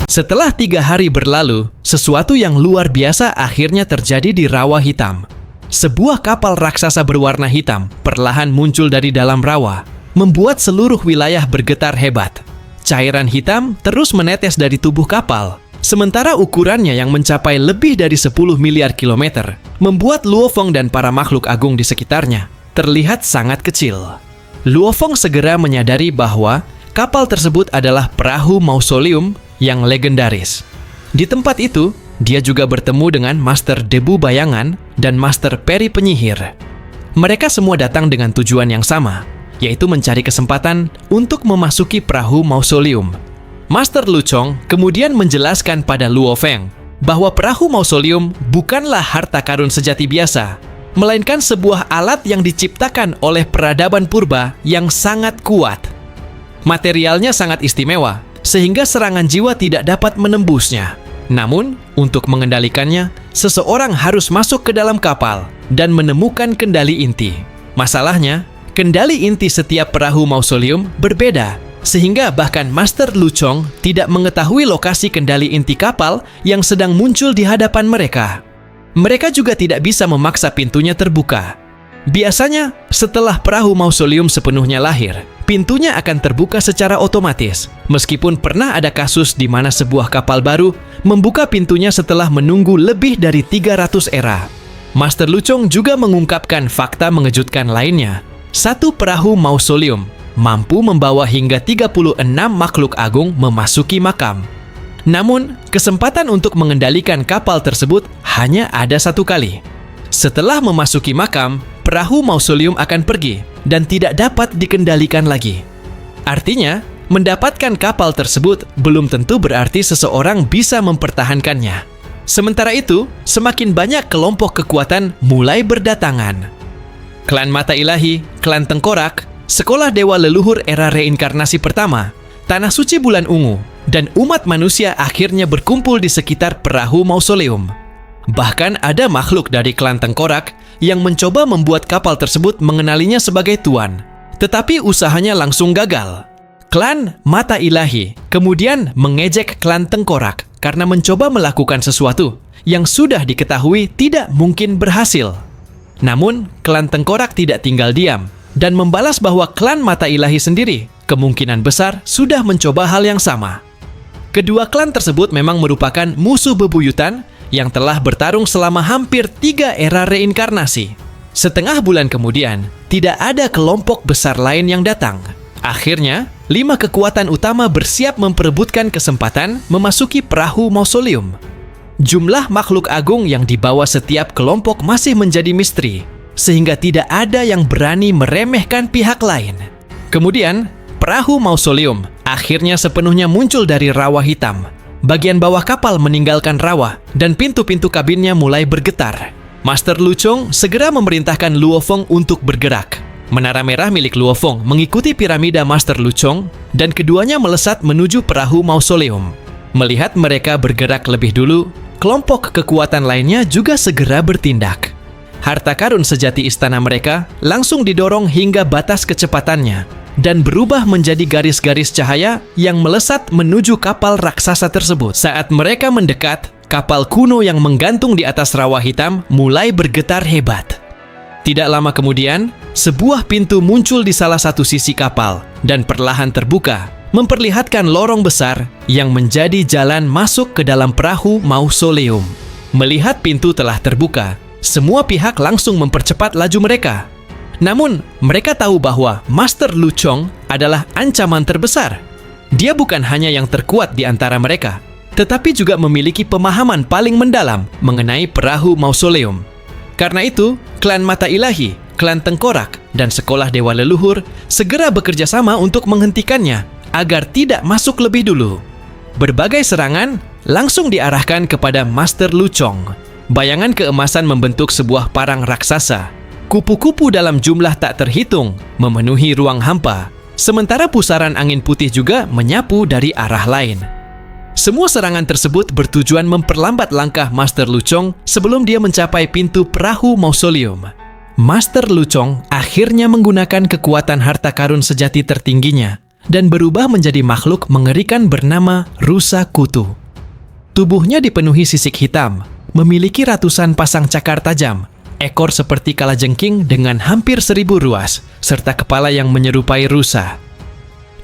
Setelah 3 hari berlalu, sesuatu yang luar biasa akhirnya terjadi di rawa hitam. Sebuah kapal raksasa berwarna hitam perlahan muncul dari dalam rawa, membuat seluruh wilayah bergetar hebat. Cairan hitam terus menetes dari tubuh kapal, sementara ukurannya yang mencapai lebih dari 10 miliar kilometer, membuat Luo Feng dan para makhluk agung di sekitarnya terlihat sangat kecil. Luo Feng segera menyadari bahwa kapal tersebut adalah perahu mausoleum yang legendaris. Di tempat itu, dia juga bertemu dengan Master Debu Bayangan dan Master Peri Penyihir. Mereka semua datang dengan tujuan yang sama, yaitu mencari kesempatan untuk memasuki perahu mausoleum. Master Luchong kemudian menjelaskan pada Luo Feng bahwa perahu mausoleum bukanlah harta karun sejati biasa, melainkan sebuah alat yang diciptakan oleh peradaban purba yang sangat kuat. Materialnya sangat istimewa, sehingga serangan jiwa tidak dapat menembusnya. Namun, untuk mengendalikannya, seseorang harus masuk ke dalam kapal dan menemukan kendali inti. Masalahnya, kendali inti setiap perahu mausoleum berbeda, sehingga bahkan Master Luchong tidak mengetahui lokasi kendali inti kapal yang sedang muncul di hadapan mereka. Mereka juga tidak bisa memaksa pintunya terbuka. Biasanya, setelah perahu mausoleum sepenuhnya lahir, pintunya akan terbuka secara otomatis, meskipun pernah ada kasus di mana sebuah kapal baru membuka pintunya setelah menunggu lebih dari 300 era. Master Luchong juga mengungkapkan fakta mengejutkan lainnya. Satu perahu mausoleum mampu membawa hingga 36 makhluk agung memasuki makam. Namun, kesempatan untuk mengendalikan kapal tersebut hanya ada satu kali. Setelah memasuki makam, perahu mausoleum akan pergi dan tidak dapat dikendalikan lagi. Artinya, mendapatkan kapal tersebut belum tentu berarti seseorang bisa mempertahankannya. Sementara itu, semakin banyak kelompok kekuatan mulai berdatangan. Klan Mata Ilahi, Klan Tengkorak, Sekolah Dewa Leluhur era reinkarnasi pertama, Tanah Suci Bulan Ungu, dan umat manusia akhirnya berkumpul di sekitar perahu mausoleum. Bahkan ada makhluk dari Klan Tengkorak yang mencoba membuat kapal tersebut mengenalinya sebagai tuan. Tetapi usahanya langsung gagal. Klan Mata Ilahi kemudian mengejek Klan Tengkorak karena mencoba melakukan sesuatu yang sudah diketahui tidak mungkin berhasil. Namun, Klan Tengkorak tidak tinggal diam dan membalas bahwa Klan Mata Ilahi sendiri kemungkinan besar sudah mencoba hal yang sama. Kedua klan tersebut memang merupakan musuh bebuyutan yang telah bertarung selama hampir 3 era reinkarnasi. Setengah bulan kemudian, tidak ada kelompok besar lain yang datang. Akhirnya, 5 kekuatan utama bersiap memperebutkan kesempatan memasuki perahu mausoleum. Jumlah makhluk agung yang dibawa setiap kelompok masih menjadi misteri, sehingga tidak ada yang berani meremehkan pihak lain. Kemudian, perahu mausoleum akhirnya sepenuhnya muncul dari rawa hitam. Bagian bawah kapal meninggalkan rawa dan pintu-pintu kabinnya mulai bergetar. Master Luchong segera memerintahkan Luo Feng untuk bergerak. Menara merah milik Luo Feng mengikuti piramida Master Luchong dan keduanya melesat menuju perahu mausoleum. Melihat mereka bergerak lebih dulu, kelompok kekuatan lainnya juga segera bertindak. Harta karun sejati istana mereka langsung didorong hingga batas kecepatannya dan berubah menjadi garis-garis cahaya yang melesat menuju kapal raksasa tersebut. Saat mereka mendekat, kapal kuno yang menggantung di atas rawa hitam mulai bergetar hebat. Tidak lama kemudian, sebuah pintu muncul di salah satu sisi kapal dan perlahan terbuka, memperlihatkan lorong besar yang menjadi jalan masuk ke dalam perahu mausoleum. Melihat pintu telah terbuka, semua pihak langsung mempercepat laju mereka. Namun, mereka tahu bahwa Master Luchong adalah ancaman terbesar. Dia bukan hanya yang terkuat di antara mereka, tetapi juga memiliki pemahaman paling mendalam mengenai perahu mausoleum. Karena itu, Klan Mata Ilahi, Klan Tengkorak, dan Sekolah Dewa Leluhur segera bekerja sama untuk menghentikannya agar tidak masuk lebih dulu. Berbagai serangan langsung diarahkan kepada Master Luchong. Bayangan keemasan membentuk sebuah parang raksasa. Kupu-kupu dalam jumlah tak terhitung memenuhi ruang hampa, sementara pusaran angin putih juga menyapu dari arah lain. Semua serangan tersebut bertujuan memperlambat langkah Master Luchong sebelum dia mencapai pintu perahu mausoleum. Master Luchong akhirnya menggunakan kekuatan harta karun sejati tertingginya dan berubah menjadi makhluk mengerikan bernama Rusa Kutu. Tubuhnya dipenuhi sisik hitam, memiliki ratusan pasang cakar tajam, ekor seperti kalajengking dengan hampir 1000 ruas, serta kepala yang menyerupai rusa.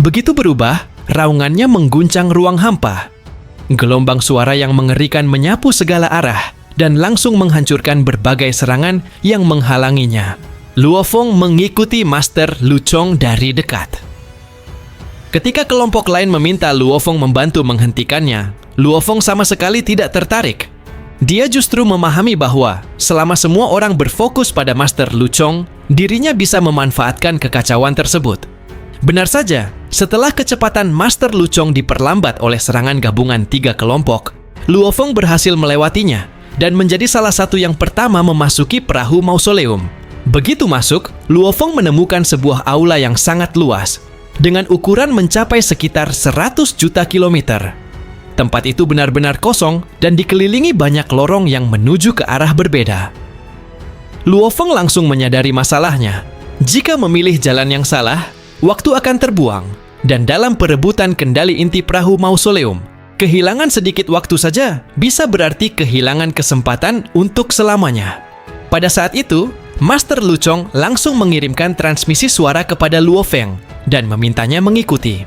Begitu berubah, raungannya mengguncang ruang hampa. Gelombang suara yang mengerikan menyapu segala arah dan langsung menghancurkan berbagai serangan yang menghalanginya. Luo Feng mengikuti Master Lu Chong dari dekat. Ketika kelompok lain meminta Luo Feng membantu menghentikannya, Luo Feng sama sekali tidak tertarik. Dia justru memahami bahwa selama semua orang berfokus pada Master Lu Chong, dirinya bisa memanfaatkan kekacauan tersebut. Benar saja, setelah kecepatan Master Lu Chong diperlambat oleh serangan gabungan 3 kelompok, Luo Feng berhasil melewatinya dan menjadi salah satu yang pertama memasuki perahu mausoleum. Begitu masuk, Luo Feng menemukan sebuah aula yang sangat luas, dengan ukuran mencapai sekitar 100 juta kilometer. Tempat itu benar-benar kosong dan dikelilingi banyak lorong yang menuju ke arah berbeda. Luo Feng langsung menyadari masalahnya. Jika memilih jalan yang salah, waktu akan terbuang, dan dalam perebutan kendali inti perahu mausoleum, kehilangan sedikit waktu saja bisa berarti kehilangan kesempatan untuk selamanya. Pada saat itu, Master Lu Chong langsung mengirimkan transmisi suara kepada Luo Feng dan memintanya mengikuti.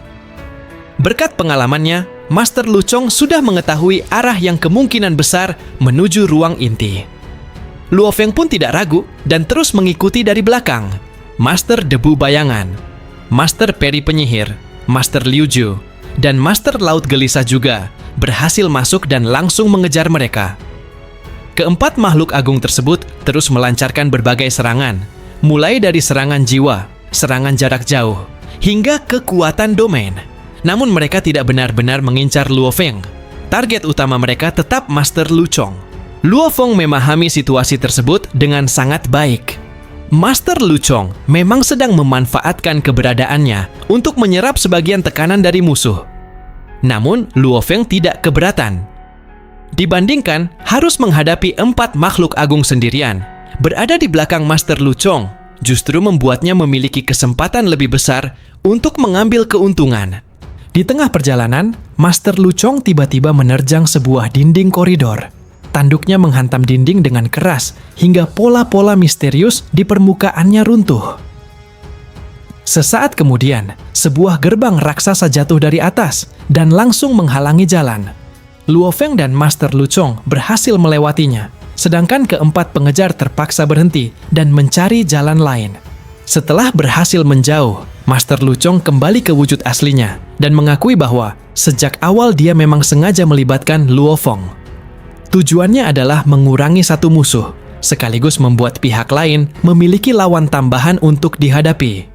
Berkat pengalamannya, Master Lu Chong sudah mengetahui arah yang kemungkinan besar menuju ruang inti. Luo Feng pun tidak ragu dan terus mengikuti dari belakang. Master Debu Bayangan, Master Peri Penyihir, Master Liu Ju, dan Master Laut Gelisah juga berhasil masuk dan langsung mengejar mereka. Keempat makhluk agung tersebut terus melancarkan berbagai serangan, mulai dari serangan jiwa, serangan jarak jauh, hingga kekuatan domain. Namun mereka tidak benar-benar mengincar Luo Feng. Target utama mereka tetap Master Lu Chong. Luo Feng memahami situasi tersebut dengan sangat baik. Master Lu Chong memang sedang memanfaatkan keberadaannya untuk menyerap sebagian tekanan dari musuh. Namun, Luo Feng tidak keberatan. Dibandingkan harus menghadapi 4 makhluk agung sendirian, berada di belakang Master Lu Chong justru membuatnya memiliki kesempatan lebih besar untuk mengambil keuntungan. Di tengah perjalanan, Master Lu Chong tiba-tiba menerjang sebuah dinding koridor. Tanduknya menghantam dinding dengan keras hingga pola-pola misterius di permukaannya runtuh. Sesaat kemudian, sebuah gerbang raksasa jatuh dari atas dan langsung menghalangi jalan. Luo Feng dan Master Lu Chong berhasil melewatinya, sedangkan keempat pengejar terpaksa berhenti dan mencari jalan lain. Setelah berhasil menjauh, Master Lu Chong kembali ke wujud aslinya dan mengakui bahwa sejak awal dia memang sengaja melibatkan Luo Feng. Tujuannya adalah mengurangi satu musuh, sekaligus membuat pihak lain memiliki lawan tambahan untuk dihadapi.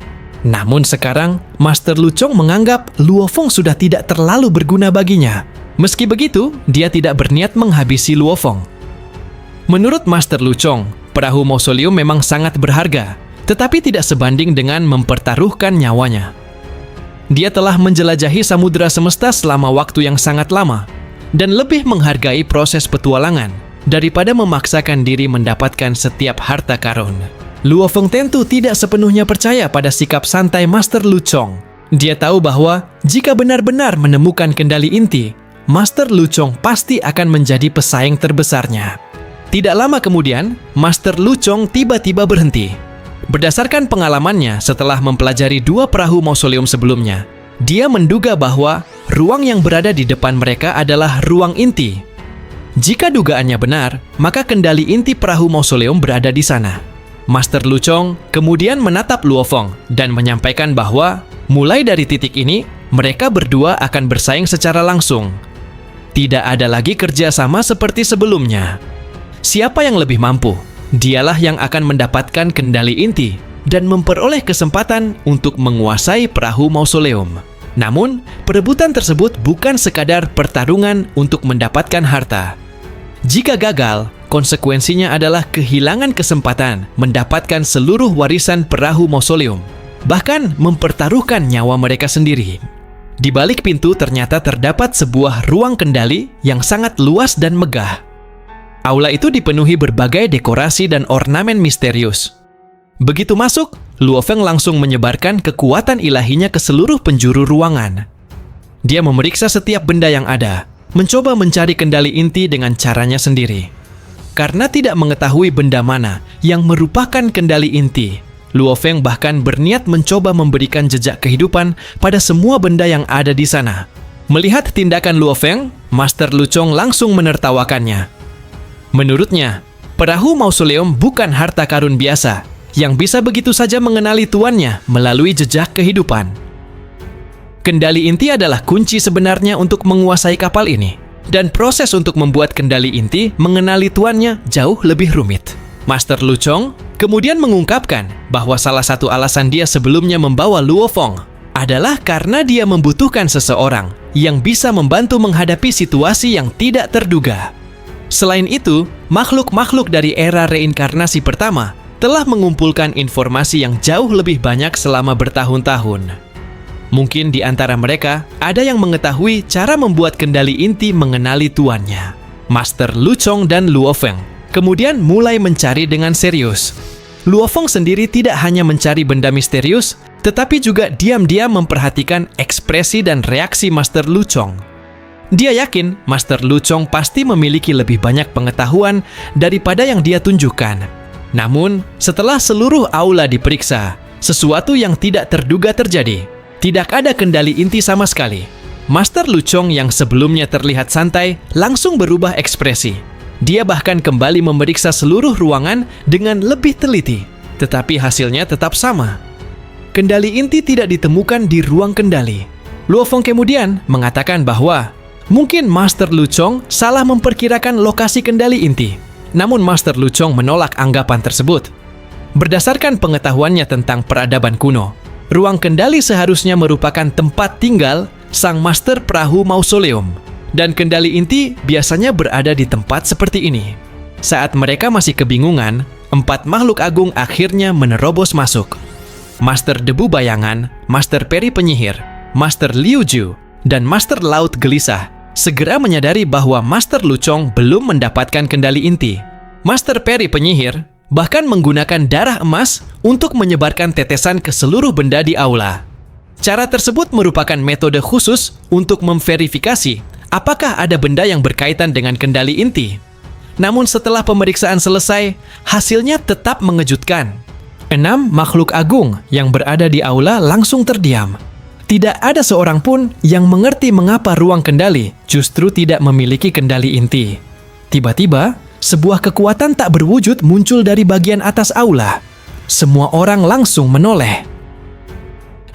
Namun sekarang, Master Lu Chong menganggap Luo Feng sudah tidak terlalu berguna baginya. Meski begitu, dia tidak berniat menghabisi Luo Feng. Menurut Master Lu Chong, perahu mausoleum memang sangat berharga, tetapi tidak sebanding dengan mempertaruhkan nyawanya. Dia telah menjelajahi samudera semesta selama waktu yang sangat lama, dan lebih menghargai proses petualangan daripada memaksakan diri mendapatkan setiap harta karun. Luo Feng tentu tidak sepenuhnya percaya pada sikap santai Master Lu Chong. Dia tahu bahwa jika benar-benar menemukan kendali inti, Master Lu Chong pasti akan menjadi pesaing terbesarnya. Tidak lama kemudian, Master Lu Chong tiba-tiba berhenti. Berdasarkan pengalamannya setelah mempelajari 2 perahu mausoleum sebelumnya, dia menduga bahwa ruang yang berada di depan mereka adalah ruang inti. Jika dugaannya benar, maka kendali inti perahu mausoleum berada di sana. Master Lu Chong kemudian menatap Luo Feng dan menyampaikan bahwa mulai dari titik ini, mereka berdua akan bersaing secara langsung. Tidak ada lagi kerjasama seperti sebelumnya. Siapa yang lebih mampu, dialah yang akan mendapatkan kendali inti dan memperoleh kesempatan untuk menguasai perahu mausoleum. Namun, perebutan tersebut bukan sekadar pertarungan untuk mendapatkan harta. Jika gagal, konsekuensinya adalah kehilangan kesempatan mendapatkan seluruh warisan perahu mausoleum, bahkan mempertaruhkan nyawa mereka sendiri. Di balik pintu ternyata terdapat sebuah ruang kendali yang sangat luas dan megah. Aula itu dipenuhi berbagai dekorasi dan ornamen misterius. Begitu masuk, Luo Feng langsung menyebarkan kekuatan ilahinya ke seluruh penjuru ruangan. Dia memeriksa setiap benda yang ada, mencoba mencari kendali inti dengan caranya sendiri. Karena tidak mengetahui benda mana yang merupakan kendali inti, Luo Feng bahkan berniat mencoba memberikan jejak kehidupan pada semua benda yang ada di sana. Melihat tindakan Luo Feng, Master Lu Chong langsung menertawakannya. Menurutnya, perahu mausoleum bukan harta karun biasa yang bisa begitu saja mengenali tuannya melalui jejak kehidupan. Kendali inti adalah kunci sebenarnya untuk menguasai kapal ini, dan proses untuk membuat kendali inti mengenali tuannya jauh lebih rumit. Master Lu Chong kemudian mengungkapkan bahwa salah satu alasan dia sebelumnya membawa Luo Feng adalah karena dia membutuhkan seseorang yang bisa membantu menghadapi situasi yang tidak terduga. Selain itu, makhluk-makhluk dari era reinkarnasi pertama telah mengumpulkan informasi yang jauh lebih banyak selama bertahun-tahun. Mungkin di antara mereka ada yang mengetahui cara membuat kendali inti mengenali tuannya. Master Lu Chong dan Luo Feng kemudian mulai mencari dengan serius. Luo Feng sendiri tidak hanya mencari benda misterius, tetapi juga diam-diam memperhatikan ekspresi dan reaksi Master Lu Chong. Dia yakin Master Lu Chong pasti memiliki lebih banyak pengetahuan daripada yang dia tunjukkan. Namun, setelah seluruh aula diperiksa, sesuatu yang tidak terduga terjadi. Tidak ada kendali inti sama sekali. Master Lu Chong yang sebelumnya terlihat santai langsung berubah ekspresi. Dia bahkan kembali memeriksa seluruh ruangan dengan lebih teliti, tetapi hasilnya tetap sama. Kendali inti tidak ditemukan di ruang kendali. Luo Feng kemudian mengatakan bahwa mungkin Master Lu Chong salah memperkirakan lokasi kendali inti. Namun Master Lu Chong menolak anggapan tersebut. Berdasarkan pengetahuannya tentang peradaban kuno, ruang kendali seharusnya merupakan tempat tinggal sang Master Perahu Mausoleum, dan kendali inti biasanya berada di tempat seperti ini. Saat mereka masih kebingungan, 4 makhluk agung akhirnya menerobos masuk. Master Debu Bayangan, Master Peri Penyihir, Master Liu Ju, dan Master Laut Gelisah segera menyadari bahwa Master Lu Chong belum mendapatkan kendali inti. Master Peri Penyihir bahkan menggunakan darah emas untuk menyebarkan tetesan ke seluruh benda di aula. Cara tersebut merupakan metode khusus untuk memverifikasi apakah ada benda yang berkaitan dengan kendali inti. Namun setelah pemeriksaan selesai, hasilnya tetap mengejutkan. 6 makhluk agung yang berada di aula langsung terdiam. Tidak ada seorang pun yang mengerti mengapa ruang kendali justru tidak memiliki kendali inti. Tiba-tiba, sebuah kekuatan tak berwujud muncul dari bagian atas aula. Semua orang langsung menoleh.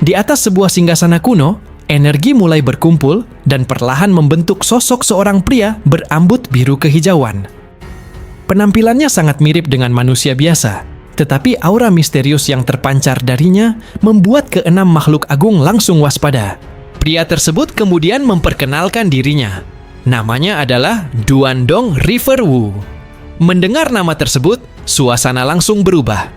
Di atas sebuah singgasana kuno, energi mulai berkumpul dan perlahan membentuk sosok seorang pria berambut biru kehijauan. Penampilannya sangat mirip dengan manusia biasa. Tetapi aura misterius yang terpancar darinya membuat ke-6 makhluk agung langsung waspada. Pria tersebut kemudian memperkenalkan dirinya. Namanya adalah Duandong River Wu. Mendengar nama tersebut, suasana langsung berubah.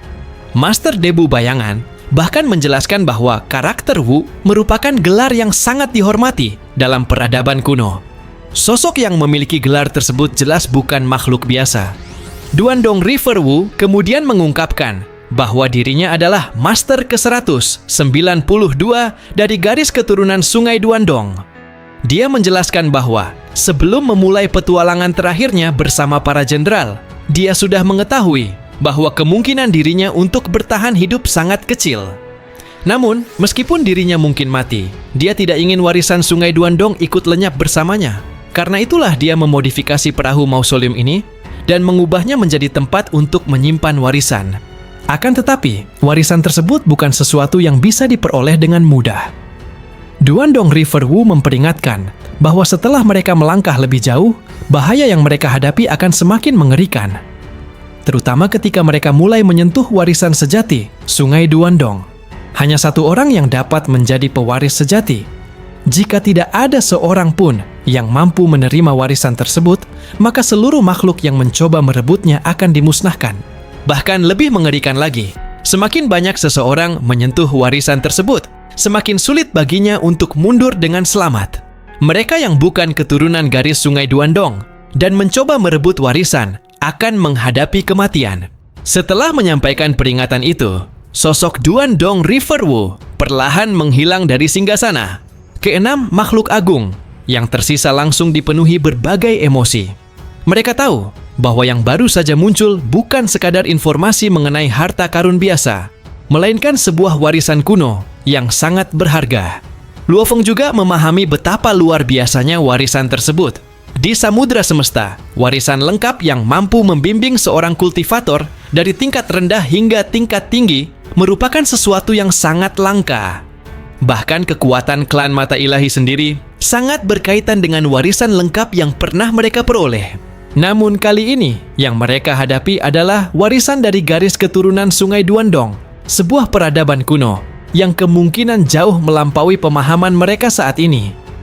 Master Debu Bayangan bahkan menjelaskan bahwa karakter Wu merupakan gelar yang sangat dihormati dalam peradaban kuno. Sosok yang memiliki gelar tersebut jelas bukan makhluk biasa. Duandong River Wu kemudian mengungkapkan bahwa dirinya adalah Master ke-192 dari garis keturunan Sungai Duandong. Dia menjelaskan bahwa sebelum memulai petualangan terakhirnya bersama para jenderal, dia sudah mengetahui bahwa kemungkinan dirinya untuk bertahan hidup sangat kecil. Namun, meskipun dirinya mungkin mati, dia tidak ingin warisan Sungai Duandong ikut lenyap bersamanya. Karena itulah dia memodifikasi perahu mausoleum ini dan mengubahnya menjadi tempat untuk menyimpan warisan. Akan tetapi, warisan tersebut bukan sesuatu yang bisa diperoleh dengan mudah. Duandong River Wu memperingatkan bahwa setelah mereka melangkah lebih jauh, bahaya yang mereka hadapi akan semakin mengerikan. Terutama ketika mereka mulai menyentuh warisan sejati, Sungai Duandong. Hanya satu orang yang dapat menjadi pewaris sejati. Jika tidak ada seorang pun yang mampu menerima warisan tersebut, maka seluruh makhluk yang mencoba merebutnya akan dimusnahkan. Bahkan lebih mengerikan lagi, semakin banyak seseorang menyentuh warisan tersebut, semakin sulit baginya untuk mundur dengan selamat. Mereka yang bukan keturunan garis Sungai Duandong dan mencoba merebut warisan akan menghadapi kematian. Setelah menyampaikan peringatan itu, sosok Duan Dong Riverwu perlahan menghilang dari singgasana. Keenam makhluk agung yang tersisa langsung dipenuhi berbagai emosi. Mereka tahu bahwa yang baru saja muncul bukan sekadar informasi mengenai harta karun biasa, melainkan sebuah warisan kuno yang sangat berharga. Luo Feng juga memahami betapa luar biasanya warisan tersebut. Di samudra semesta, warisan lengkap yang mampu membimbing seorang kultivator dari tingkat rendah hingga tingkat tinggi merupakan sesuatu yang sangat langka. Bahkan kekuatan klan mata ilahi sendiri sangat berkaitan dengan warisan lengkap yang pernah mereka peroleh. Namun kali ini, yang mereka hadapi adalah warisan dari garis keturunan Sungai Duandong, sebuah peradaban kuno yang kemungkinan jauh melampaui pemahaman mereka saat ini.